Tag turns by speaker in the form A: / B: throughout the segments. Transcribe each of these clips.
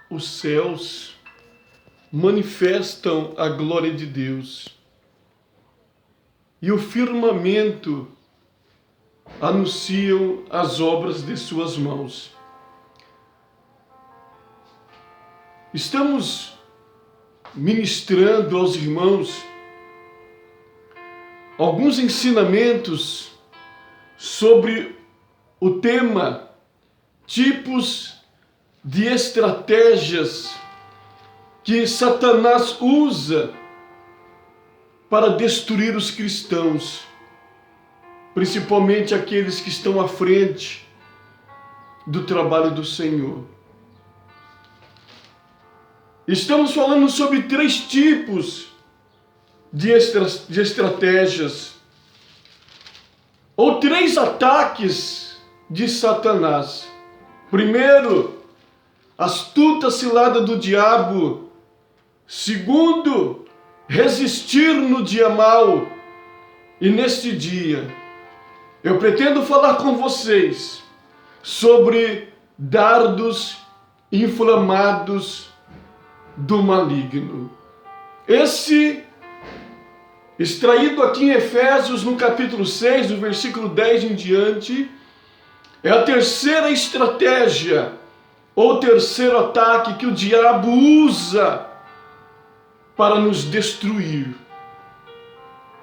A: os céus manifestam a glória de Deus e o firmamento anunciam as obras de suas mãos. Estamos ministrando aos irmãos alguns ensinamentos sobre o tema tipos de estratégias que Satanás usa para destruir os cristãos, principalmente aqueles que estão à frente do trabalho do Senhor. Estamos falando sobre 3 tipos de estratégias, ou 3 ataques de Satanás. Primeiro, astuta cilada do diabo. Segundo, resistir no dia mau. E neste dia, eu pretendo falar com vocês sobre dardos inflamados do maligno. Esse, extraído aqui em Efésios, no capítulo 6, do versículo 10 em diante, é a terceira estratégia, ou terceiro ataque que o diabo usa para nos destruir,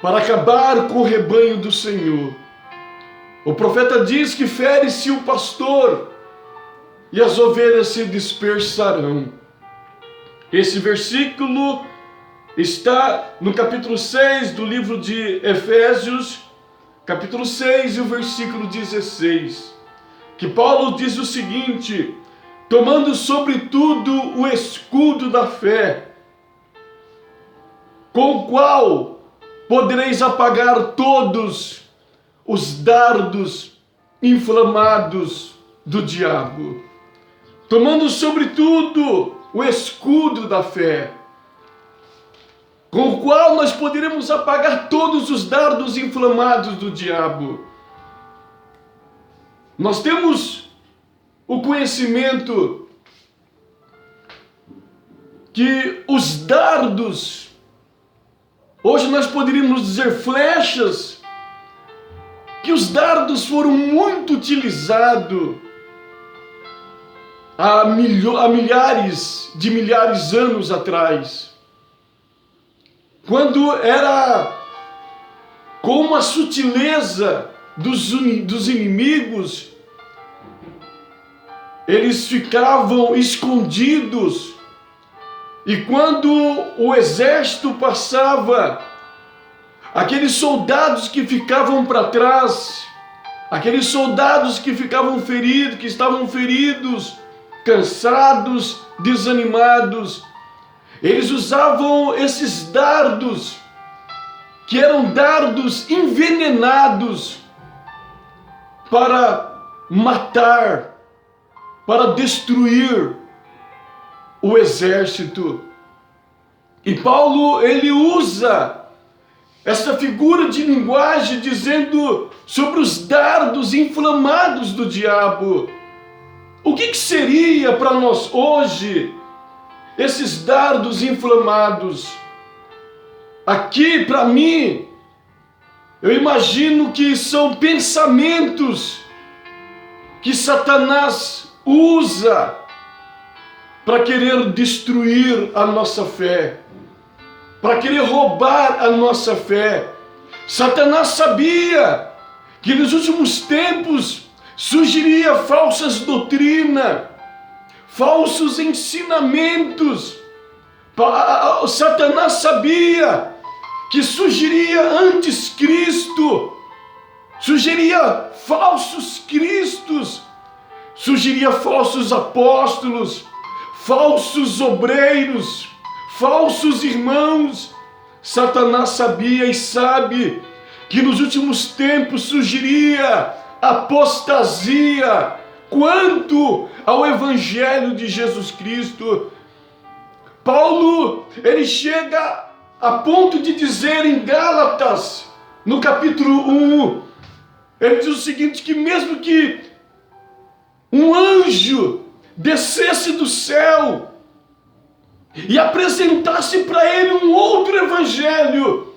A: para acabar com o rebanho do Senhor. O profeta diz que fere-se o pastor e as ovelhas se dispersarão. Esse versículo está no capítulo 6 do livro de Efésios, capítulo 6 e o versículo 16, que Paulo diz o seguinte: tomando sobretudo o escudo da fé, com o qual podereis apagar todos os dardos inflamados do diabo. Tomando sobretudo o escudo da fé, com o qual nós poderemos apagar todos os dardos inflamados do diabo. Nós temos o conhecimento que os dardos, hoje nós poderíamos dizer flechas, que os dardos foram muito utilizados há milhares de anos atrás, quando era com uma sutileza dos inimigos, eles ficavam escondidos, e quando o exército passava, aqueles soldados que ficavam para trás, aqueles soldados que ficavam feridos, que estavam feridos, cansados, desanimados, eles usavam esses dardos, que eram dardos envenenados, para matar, para destruir o exército. E Paulo, ele usa essa figura de linguagem dizendo sobre os dardos inflamados do diabo. O que seria para nós hoje esses dardos inflamados? Aqui, para mim, eu imagino que são pensamentos que Satanás usa para querer destruir a nossa fé, para querer roubar a nossa fé. Satanás sabia que nos últimos tempos surgiria falsas doutrinas, falsos ensinamentos. Satanás sabia que surgiria anticristo, surgiria falsos cristos, surgiria falsos apóstolos, falsos obreiros, falsos irmãos. Satanás sabia e sabe que nos últimos tempos surgiria apostasia quanto ao Evangelho de Jesus Cristo. Paulo, ele chega a ponto de dizer em Gálatas, no capítulo 1, ele diz o seguinte, que mesmo que um anjo descesse do céu e apresentasse para ele um outro evangelho,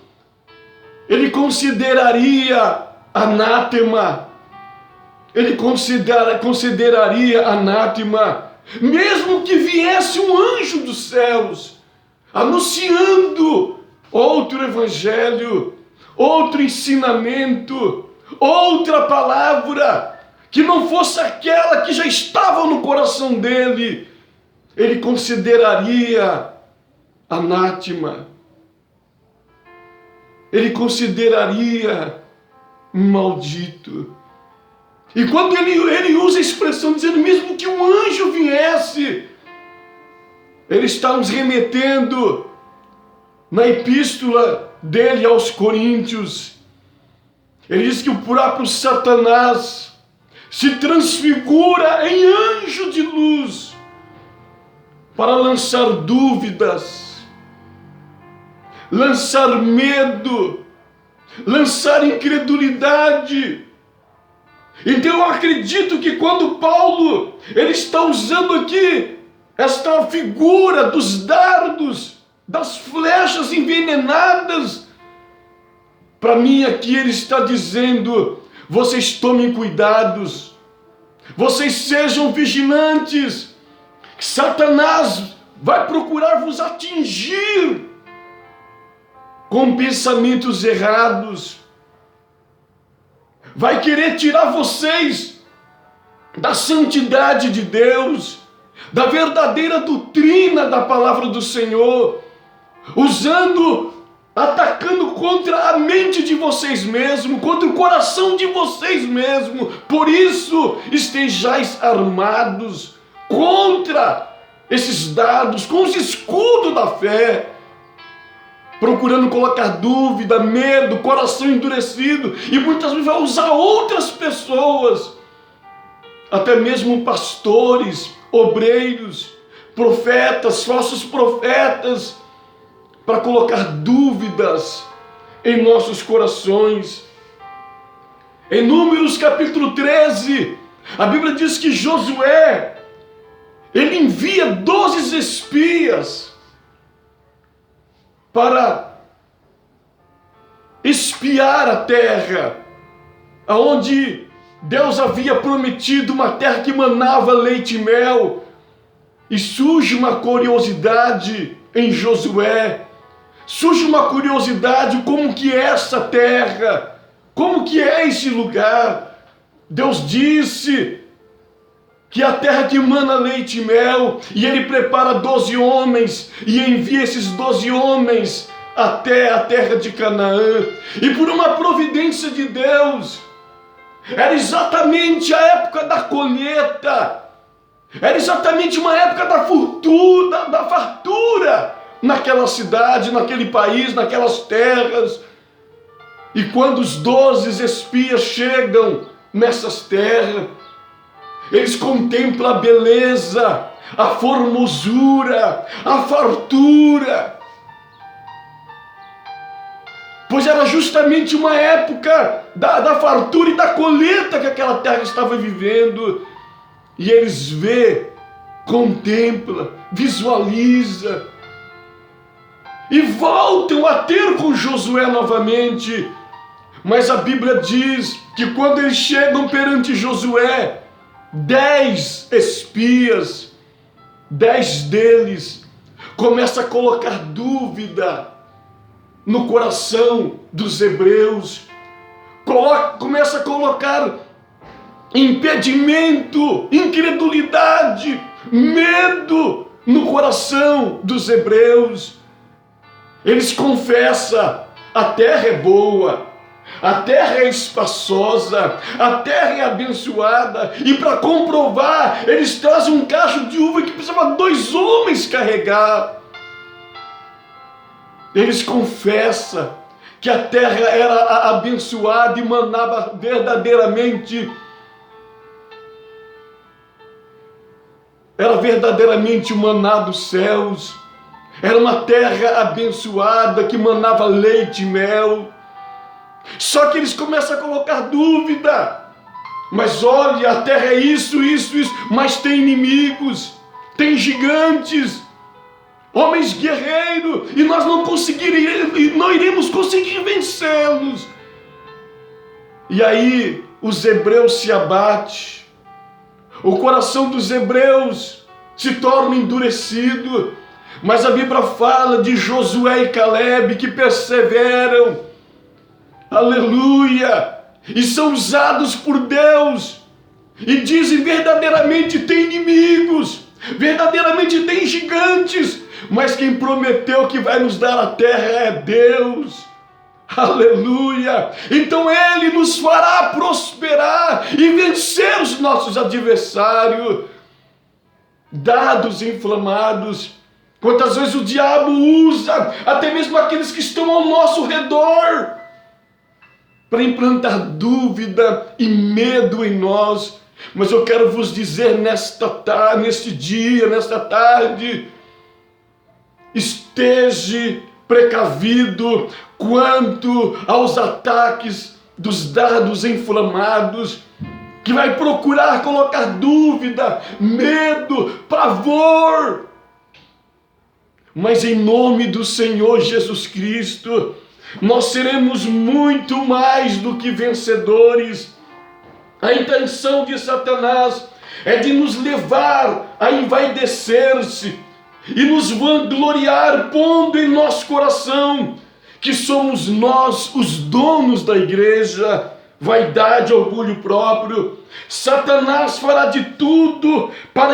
A: ele consideraria anátema. Ele consideraria anátema, mesmo que viesse um anjo dos céus, anunciando outro evangelho, outro ensinamento, outra palavra, que não fosse aquela que já estava no coração dele, ele consideraria anátema. Ele consideraria maldito. E quando ele usa a expressão dizendo mesmo que um anjo viesse, ele está nos remetendo na epístola dele aos Coríntios. Ele diz que o próprio Satanás se transfigura em anjo de luz para lançar dúvidas, lançar medo, lançar incredulidade. Então eu acredito que quando Paulo ele está usando aqui esta figura dos dardos, das flechas envenenadas, para mim aqui ele está dizendo: vocês tomem cuidados, vocês sejam vigilantes, que Satanás vai procurar vos atingir com pensamentos errados, vai querer tirar vocês da santidade de Deus, da verdadeira doutrina da palavra do Senhor, atacando contra a mente de vocês mesmos, contra o coração de vocês mesmos. Por isso, estejais armados contra esses dardos, com os escudos da fé, procurando colocar dúvida, medo, coração endurecido, e muitas vezes vai usar outras pessoas, até mesmo pastores, obreiros, profetas, falsos profetas, para colocar dúvidas em nossos corações. Em Números capítulo 13, a Bíblia diz que Josué, ele envia 12 espias para espiar a terra, aonde Deus havia prometido uma terra que manava leite e mel. E surge uma curiosidade em Josué, surge uma curiosidade: como que é essa terra? Como que é esse lugar? Deus disse que a terra que mana leite e mel, e ele prepara 12 homens, e envia esses 12 homens até a terra de Canaã, e por uma providência de Deus, era exatamente a época da colheita, era exatamente uma época da fartura naquela cidade, naquele país, naquelas terras. E quando os 12 espias chegam nessas terras, eles contemplam a beleza, a formosura, a fartura, pois era justamente uma época da fartura e da colheita que aquela terra estava vivendo. E eles contemplam, visualizam, e voltam a ter com Josué novamente. Mas a Bíblia diz que quando eles chegam perante Josué, 10 espias, 10 deles, começam a colocar dúvida no coração dos hebreus, começa a colocar impedimento, incredulidade, medo no coração dos hebreus. Eles confessam: a terra é boa, a terra é espaçosa, a terra é abençoada. E para comprovar, eles trazem um cacho de uva que precisava 2 homens carregar. Eles confessam que a terra era abençoada e manava verdadeiramente, era verdadeiramente o maná dos céus. Era uma terra abençoada que manava leite e mel. Só que eles começam a colocar dúvida. Mas olha, a terra é isso, mas tem inimigos, tem gigantes. homens guerreiros, e nós não iremos conseguir vencê-los. E aí os hebreus se abatem, o coração dos hebreus se torna endurecido, mas a Bíblia fala de Josué e Calebe que perseveram, aleluia, e são usados por Deus, e dizem: verdadeiramente tem inimigos, verdadeiramente tem gigantes, mas quem prometeu que vai nos dar a terra é Deus, aleluia. Então Ele nos fará prosperar e vencer os nossos adversários. Dados inflamados, quantas vezes o diabo usa até mesmo aqueles que estão ao nosso redor para implantar dúvida e medo em nós. Mas eu quero vos dizer neste dia, nesta tarde, esteja precavido quanto aos ataques dos dardos inflamados, que vai procurar colocar dúvida, medo, pavor. Mas em nome do Senhor Jesus Cristo, nós seremos muito mais do que vencedores. A intenção de Satanás é de nos levar a envaidecer-se e nos vangloriar, pondo em nosso coração que somos nós os donos da igreja. Vaidade, orgulho próprio. Satanás fará de tudo para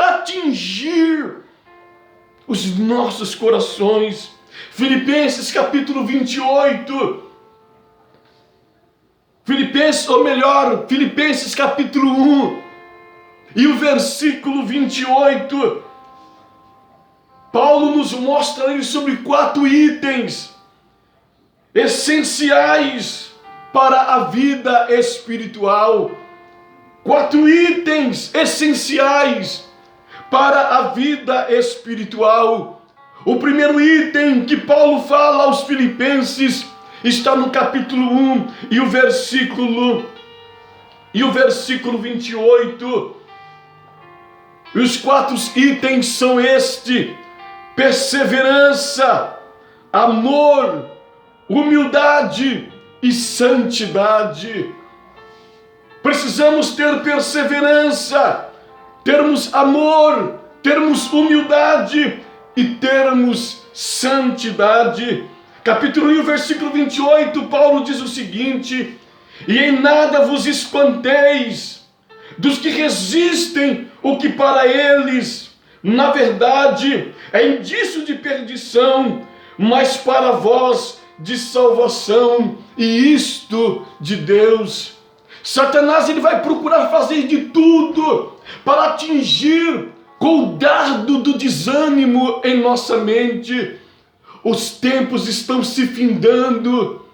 A: atingir os nossos corações. Filipenses capítulo 28. Filipenses capítulo 1 e o versículo 28. Paulo nos mostra ali sobre 4 itens essenciais para a vida espiritual. 4 itens essenciais para a vida espiritual. O primeiro item que Paulo fala aos Filipenses está no capítulo 1 e o versículo 28. E os 4 itens são perseverança, amor, humildade e santidade. Precisamos ter perseverança, termos amor, termos humildade e termos santidade. Capítulo 1, versículo 28, Paulo diz o seguinte: e em nada vos espanteis dos que resistem o que para eles, na verdade, é indício de perdição, mas para vós de salvação, e isto de Deus. Satanás, ele vai procurar fazer de tudo para atingir com o dardo do desânimo em nossa mente. Os tempos estão se findando,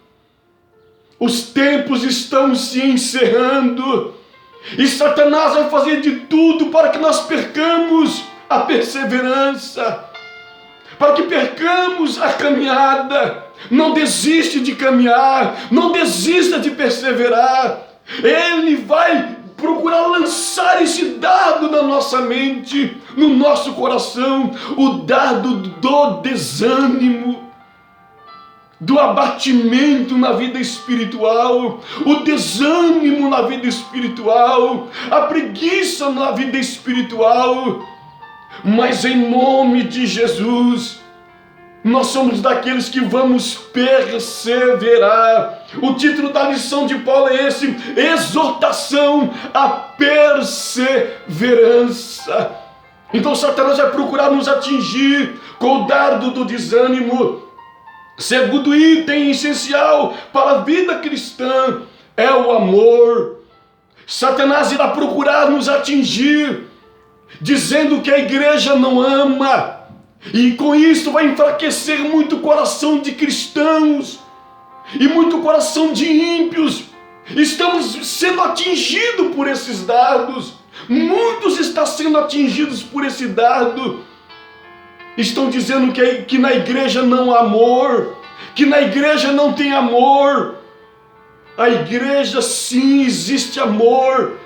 A: os tempos estão se encerrando, e Satanás vai fazer de tudo para que nós percamos a perseverança, para que percamos a caminhada. Não desiste de caminhar, não desista de perseverar. Ele vai procurar lançar esse dardo na nossa mente, no nosso coração, o dardo do desânimo, do abatimento na vida espiritual, o desânimo na vida espiritual, a preguiça na vida espiritual. Mas em nome de Jesus, nós somos daqueles que vamos perseverar. O título da lição de Paulo é esse: exortação à perseverança. Então Satanás vai procurar nos atingir com o dardo do desânimo. Segundo item essencial para a vida cristã é o amor. Satanás irá procurar nos atingir dizendo que a igreja não ama, e com isso vai enfraquecer muito o coração de cristãos e muito o coração de ímpios. Estamos sendo atingidos por esses dardos. Muitos estão sendo atingidos por esse dardo. Estão dizendo que na igreja não há amor, que na igreja não tem amor. A igreja, sim, existe amor.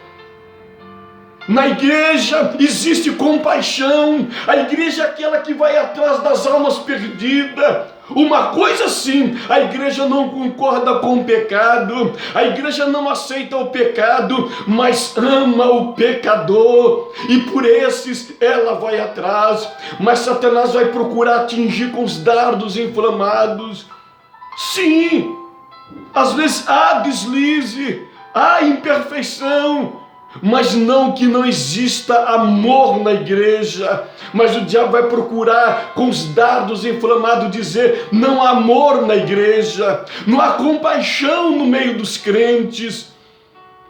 A: Na igreja existe compaixão. A igreja é aquela que vai atrás das almas perdidas. Uma coisa sim, a igreja não concorda com o pecado, a igreja não aceita o pecado, mas ama o pecador, e por esses ela vai atrás. Mas Satanás vai procurar atingir com os dardos inflamados. Sim, às vezes há deslize, há imperfeição, mas não que não exista amor na igreja. Mas o diabo vai procurar com os dardos inflamados dizer: não há amor na igreja, não há compaixão no meio dos crentes,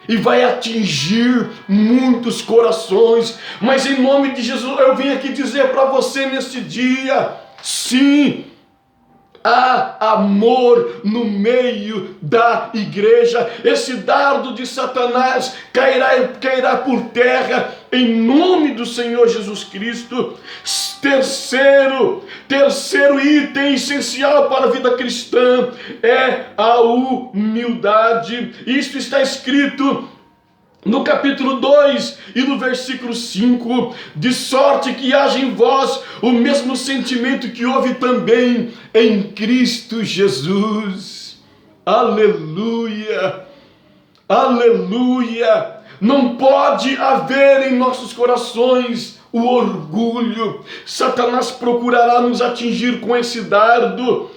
A: e vai atingir muitos corações. Mas em nome de Jesus eu vim aqui dizer para você neste dia: sim, há amor no meio da igreja. Esse dardo de Satanás cairá por terra em nome do Senhor Jesus Cristo. Terceiro item essencial para a vida cristã é a humildade. Isto está escrito no capítulo 2 e no versículo 5, de sorte que haja em vós o mesmo sentimento que houve também em Cristo Jesus. Aleluia, aleluia. Não pode haver em nossos corações o orgulho. Satanás procurará nos atingir com esse dardo,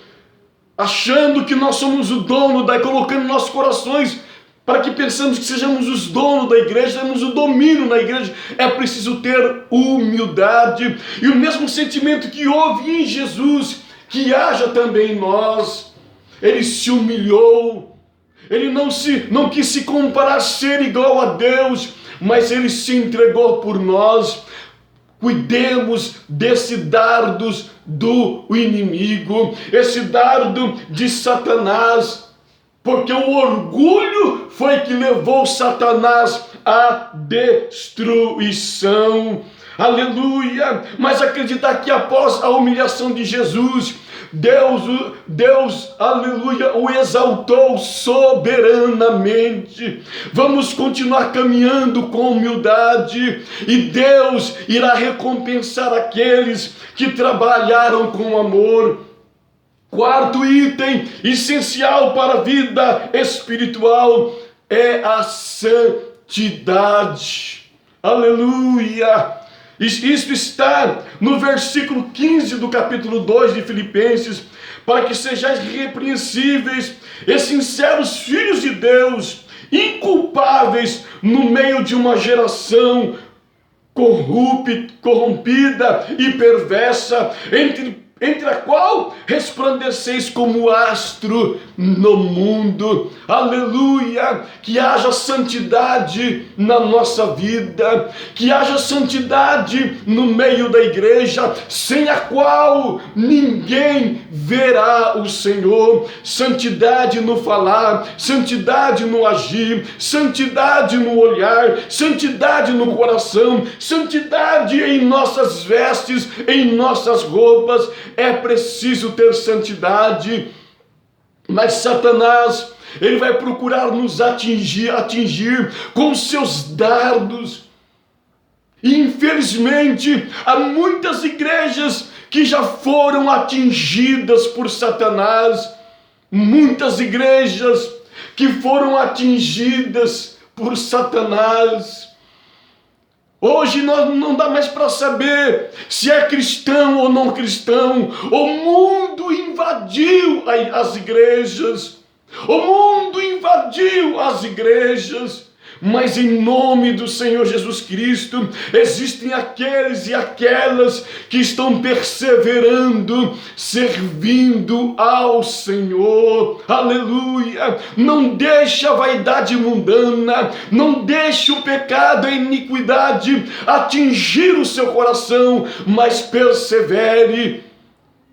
A: achando que nós somos o dono, colocando nossos corações para que pensamos que sejamos os donos da igreja, temos o domínio na igreja. É preciso ter humildade, e o mesmo sentimento que houve em Jesus, que haja também em nós. Ele se humilhou, ele não quis se comparar, ser igual a Deus, mas ele se entregou por nós. Cuidemos desse dardos do inimigo, esse dardo de Satanás, porque o orgulho foi que levou Satanás à destruição. Aleluia! Mas acreditar que após a humilhação de Jesus, Deus, aleluia, o exaltou soberanamente. Vamos continuar caminhando com humildade, e Deus irá recompensar aqueles que trabalharam com amor. Quarto item essencial para a vida espiritual é a santidade. Aleluia! Isso está no versículo 15 do capítulo 2 de Filipenses: para que sejais irrepreensíveis e sinceros filhos de Deus, inculpáveis no meio de uma geração corrompida e perversa, entre a qual resplandeceis como astro no mundo. Aleluia! Que haja santidade na nossa vida, que haja santidade no meio da igreja, sem a qual ninguém verá o Senhor. Santidade no falar, santidade no agir, santidade no olhar, santidade no coração, santidade em nossas vestes, em nossas roupas. É preciso ter santidade. Mas Satanás, ele vai procurar nos atingir com seus dardos. E infelizmente há muitas igrejas que já foram atingidas por Satanás, muitas igrejas que foram atingidas por Satanás. Hoje não dá mais para saber se é cristão ou não cristão. O mundo invadiu as igrejas. O mundo invadiu as igrejas. Mas em nome do Senhor Jesus Cristo, existem aqueles e aquelas que estão perseverando, servindo ao Senhor. Aleluia! Não deixe a vaidade mundana, não deixe o pecado e a iniquidade atingir o seu coração, mas persevere.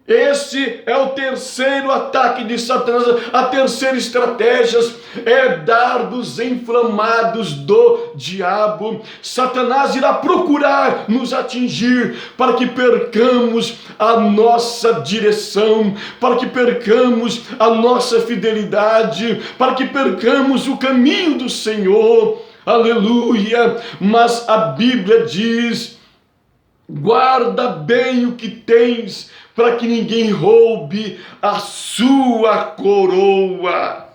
A: Esse é o terceiro ataque de Satanás, a terceira estratégia é dardos inflamados do diabo. Satanás irá procurar nos atingir para que percamos a nossa direção, para que percamos a nossa fidelidade, para que percamos o caminho do Senhor. aleluia. Mas a Bíblia diz: guarda bem o que tens, para que ninguém roube a sua coroa.